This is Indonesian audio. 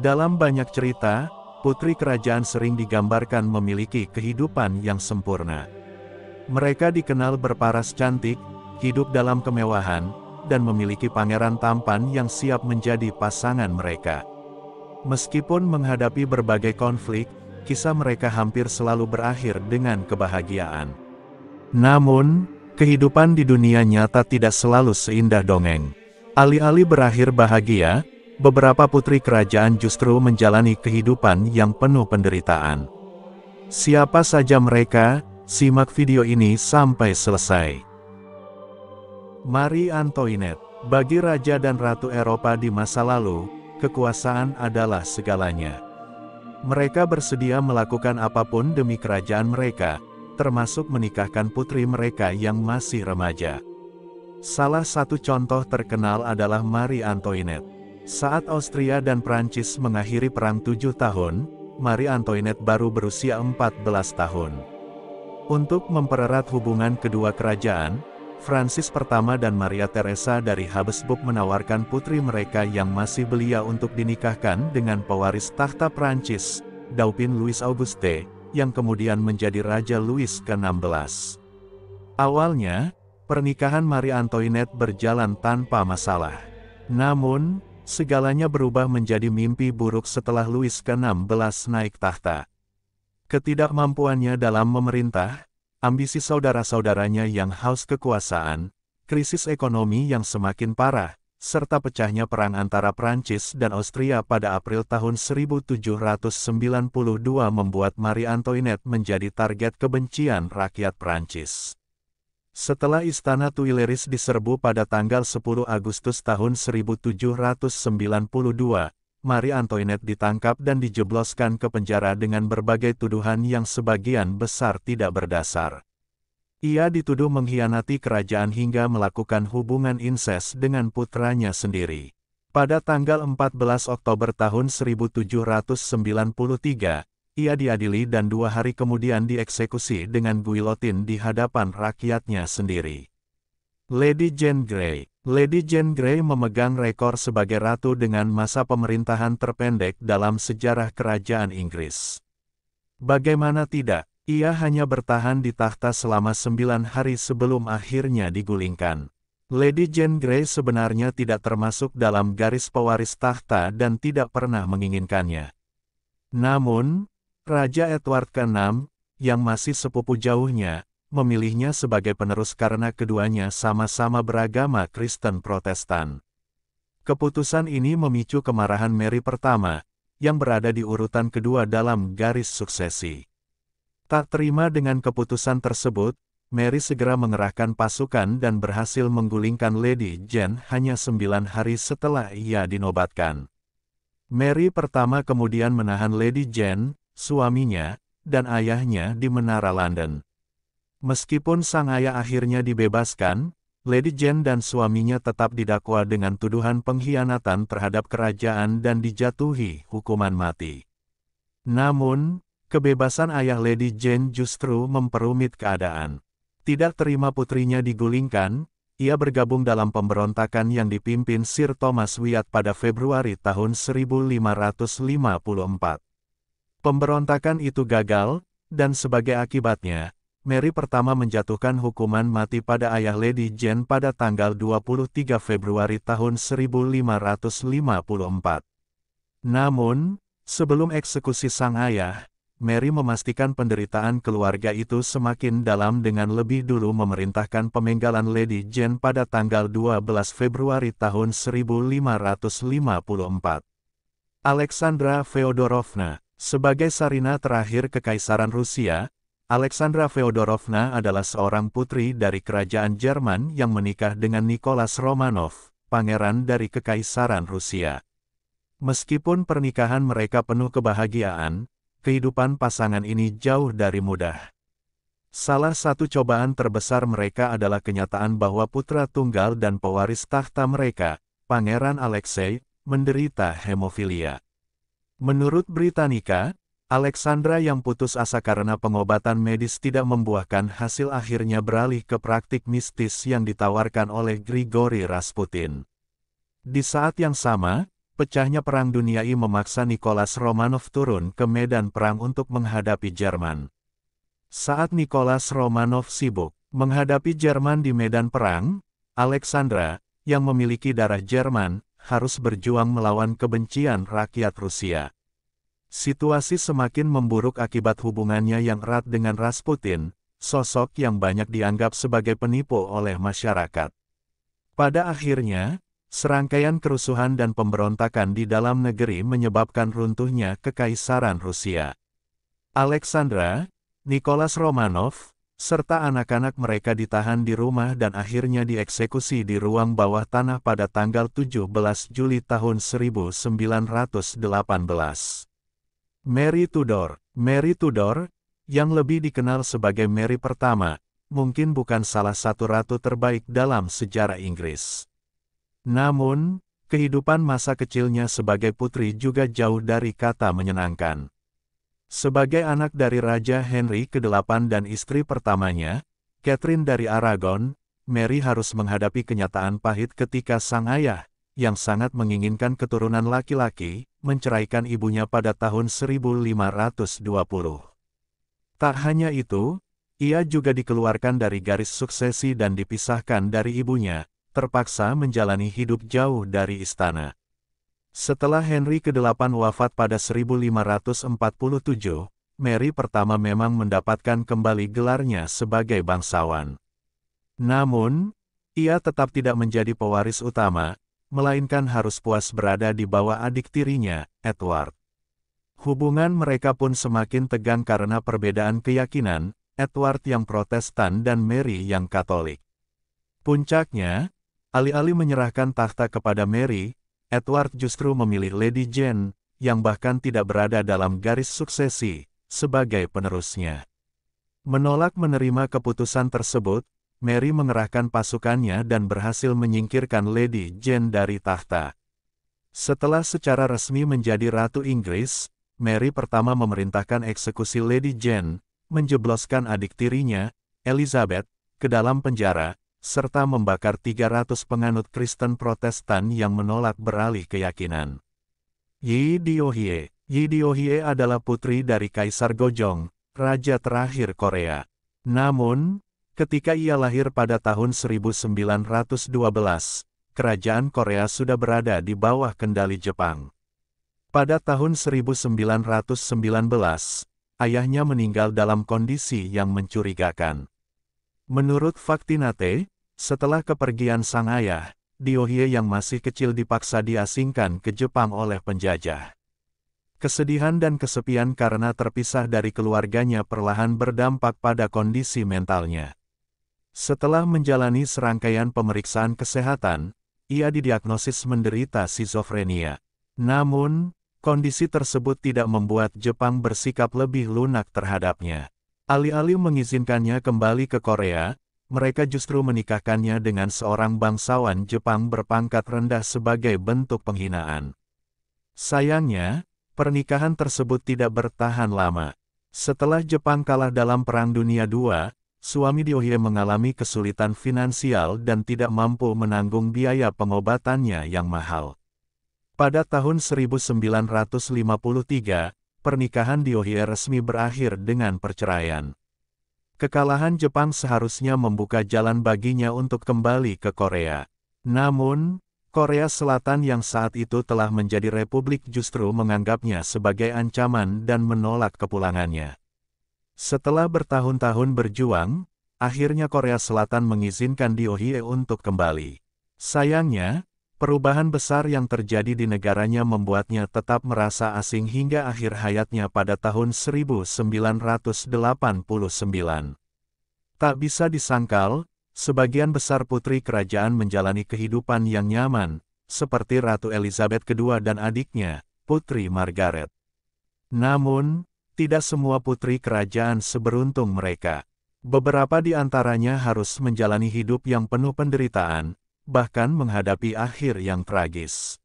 Dalam banyak cerita, putri kerajaan sering digambarkan memiliki kehidupan yang sempurna. Mereka dikenal berparas cantik, hidup dalam kemewahan, dan memiliki pangeran tampan yang siap menjadi pasangan mereka. Meskipun menghadapi berbagai konflik, kisah mereka hampir selalu berakhir dengan kebahagiaan. Namun, kehidupan di dunia nyata tidak selalu seindah dongeng. Alih-alih berakhir bahagia, beberapa putri kerajaan justru menjalani kehidupan yang penuh penderitaan. Siapa saja mereka? Simak video ini sampai selesai. Marie Antoinette. Bagi raja dan ratu Eropa di masa lalu, kekuasaan adalah segalanya. Mereka bersedia melakukan apapun demi kerajaan mereka, termasuk menikahkan putri mereka yang masih remaja. Salah satu contoh terkenal adalah Marie Antoinette. Saat Austria dan Prancis mengakhiri Perang 7 tahun, Marie Antoinette baru berusia 14 tahun. Untuk mempererat hubungan kedua kerajaan, Francis I dan Maria Theresa dari Habsburg menawarkan putri mereka yang masih belia untuk dinikahkan dengan pewaris tahta Prancis, Dauphin Louis Auguste, yang kemudian menjadi Raja Louis ke-16. Awalnya, pernikahan Marie Antoinette berjalan tanpa masalah. Namun, segalanya berubah menjadi mimpi buruk setelah Louis ke-16 naik tahta. Ketidakmampuannya dalam memerintah, ambisi saudara-saudaranya yang haus kekuasaan, krisis ekonomi yang semakin parah, serta pecahnya perang antara Prancis dan Austria pada April tahun 1792 membuat Marie Antoinette menjadi target kebencian rakyat Prancis. Setelah Istana Tuileries diserbu pada tanggal 10 Agustus tahun 1792, Marie Antoinette ditangkap dan dijebloskan ke penjara dengan berbagai tuduhan yang sebagian besar tidak berdasar. Ia dituduh mengkhianati kerajaan hingga melakukan hubungan inses dengan putranya sendiri. Pada tanggal 14 Oktober tahun 1793, ia diadili dan 2 hari kemudian dieksekusi dengan guillotine di hadapan rakyatnya sendiri. Lady Jane Grey. Lady Jane Grey memegang rekor sebagai ratu dengan masa pemerintahan terpendek dalam sejarah kerajaan Inggris. Bagaimana tidak, ia hanya bertahan di tahta selama 9 hari sebelum akhirnya digulingkan. Lady Jane Grey sebenarnya tidak termasuk dalam garis pewaris tahta dan tidak pernah menginginkannya. Namun, Raja Edward ke-6, yang masih sepupu jauhnya, memilihnya sebagai penerus karena keduanya sama-sama beragama Kristen Protestan. Keputusan ini memicu kemarahan Mary pertama, yang berada di urutan kedua dalam garis suksesi. Tak terima dengan keputusan tersebut, Mary segera mengerahkan pasukan dan berhasil menggulingkan Lady Jane hanya 9 hari setelah ia dinobatkan. Mary pertama kemudian menahan Lady Jane, suaminya, dan ayahnya di Menara London. Meskipun sang ayah akhirnya dibebaskan, Lady Jane dan suaminya tetap didakwa dengan tuduhan pengkhianatan terhadap kerajaan dan dijatuhi hukuman mati. Namun, kebebasan ayah Lady Jane justru memperumit keadaan. Tidak terima putrinya digulingkan, ia bergabung dalam pemberontakan yang dipimpin Sir Thomas Wyatt pada Februari tahun 1554. Pemberontakan itu gagal, dan sebagai akibatnya, Mary pertama menjatuhkan hukuman mati pada ayah Lady Jane pada tanggal 23 Februari tahun 1554. Namun, sebelum eksekusi sang ayah, Mary memastikan penderitaan keluarga itu semakin dalam dengan lebih dulu memerintahkan pemenggalan Lady Jane pada tanggal 12 Februari tahun 1554. Alexandra Feodorovna, sebagai sarina terakhir Kekaisaran Rusia, Alexandra Feodorovna adalah seorang putri dari kerajaan Jerman yang menikah dengan Nicholas Romanov, pangeran dari Kekaisaran Rusia. Meskipun pernikahan mereka penuh kebahagiaan, kehidupan pasangan ini jauh dari mudah. Salah satu cobaan terbesar mereka adalah kenyataan bahwa putra tunggal dan pewaris tahta mereka, Pangeran Alexei, menderita hemofilia. Menurut Britannica, Alexandra yang putus asa karena pengobatan medis tidak membuahkan hasil akhirnya beralih ke praktik mistis yang ditawarkan oleh Grigory Rasputin. Di saat yang sama, pecahnya Perang Dunia I memaksa Nicholas Romanov turun ke medan perang untuk menghadapi Jerman. Saat Nicholas Romanov sibuk menghadapi Jerman di medan perang, Alexandra, yang memiliki darah Jerman, harus berjuang melawan kebencian rakyat Rusia. Situasi semakin memburuk akibat hubungannya yang erat dengan Rasputin, sosok yang banyak dianggap sebagai penipu oleh masyarakat. Pada akhirnya, serangkaian kerusuhan dan pemberontakan di dalam negeri menyebabkan runtuhnya Kekaisaran Rusia. Alexandra, Nicholas Romanov, serta anak-anak mereka ditahan di rumah dan akhirnya dieksekusi di ruang bawah tanah pada tanggal 17 Juli tahun 1918. Mary Tudor, yang lebih dikenal sebagai Mary pertama, mungkin bukan salah satu ratu terbaik dalam sejarah Inggris. Namun, kehidupan masa kecilnya sebagai putri juga jauh dari kata menyenangkan. Sebagai anak dari Raja Henry ke-8 dan istri pertamanya, Catherine dari Aragon, Mary harus menghadapi kenyataan pahit ketika sang ayah, yang sangat menginginkan keturunan laki-laki, menceraikan ibunya pada tahun 1520. Tak hanya itu, ia juga dikeluarkan dari garis suksesi dan dipisahkan dari ibunya, terpaksa menjalani hidup jauh dari istana. Setelah Henry ke-8 wafat pada 1547, Mary pertama memang mendapatkan kembali gelarnya sebagai bangsawan. Namun, ia tetap tidak menjadi pewaris utama, melainkan harus puas berada di bawah adik tirinya, Edward. Hubungan mereka pun semakin tegang karena perbedaan keyakinan, Edward yang Protestan dan Mary yang Katolik. Puncaknya, alih-alih menyerahkan takhta kepada Mary, Edward justru memilih Lady Jane, yang bahkan tidak berada dalam garis suksesi, sebagai penerusnya. Menolak menerima keputusan tersebut, Mary mengerahkan pasukannya dan berhasil menyingkirkan Lady Jane dari takhta. Setelah secara resmi menjadi Ratu Inggris, Mary pertama memerintahkan eksekusi Lady Jane, menjebloskan adik tirinya, Elizabeth, ke dalam penjara, serta membakar 300 penganut Kristen Protestan yang menolak beralih keyakinan. Yi Diohye adalah putri dari Kaisar Gojong, raja terakhir Korea. Namun, ketika ia lahir pada tahun 1912, kerajaan Korea sudah berada di bawah kendali Jepang. Pada tahun 1919, ayahnya meninggal dalam kondisi yang mencurigakan. Menurut Faktinate, setelah kepergian sang ayah, Diohye yang masih kecil dipaksa diasingkan ke Jepang oleh penjajah. Kesedihan dan kesepian karena terpisah dari keluarganya perlahan berdampak pada kondisi mentalnya. Setelah menjalani serangkaian pemeriksaan kesehatan, ia didiagnosis menderita skizofrenia. Namun, kondisi tersebut tidak membuat Jepang bersikap lebih lunak terhadapnya. Alih-alih mengizinkannya kembali ke Korea, mereka justru menikahkannya dengan seorang bangsawan Jepang berpangkat rendah sebagai bentuk penghinaan. Sayangnya, pernikahan tersebut tidak bertahan lama. Setelah Jepang kalah dalam Perang Dunia II, suami Diohye mengalami kesulitan finansial dan tidak mampu menanggung biaya pengobatannya yang mahal. Pada tahun 1953, pernikahan Diohye resmi berakhir dengan perceraian. Kekalahan Jepang seharusnya membuka jalan baginya untuk kembali ke Korea. Namun, Korea Selatan yang saat itu telah menjadi republik justru menganggapnya sebagai ancaman dan menolak kepulangannya. Setelah bertahun-tahun berjuang, akhirnya Korea Selatan mengizinkan Diohye untuk kembali. Sayangnya, perubahan besar yang terjadi di negaranya membuatnya tetap merasa asing hingga akhir hayatnya pada tahun 1989. Tak bisa disangkal, sebagian besar putri kerajaan menjalani kehidupan yang nyaman, seperti Ratu Elizabeth II dan adiknya, Putri Margaret. Namun, tidak semua putri kerajaan seberuntung mereka. Beberapa di antaranya harus menjalani hidup yang penuh penderitaan, bahkan menghadapi akhir yang tragis.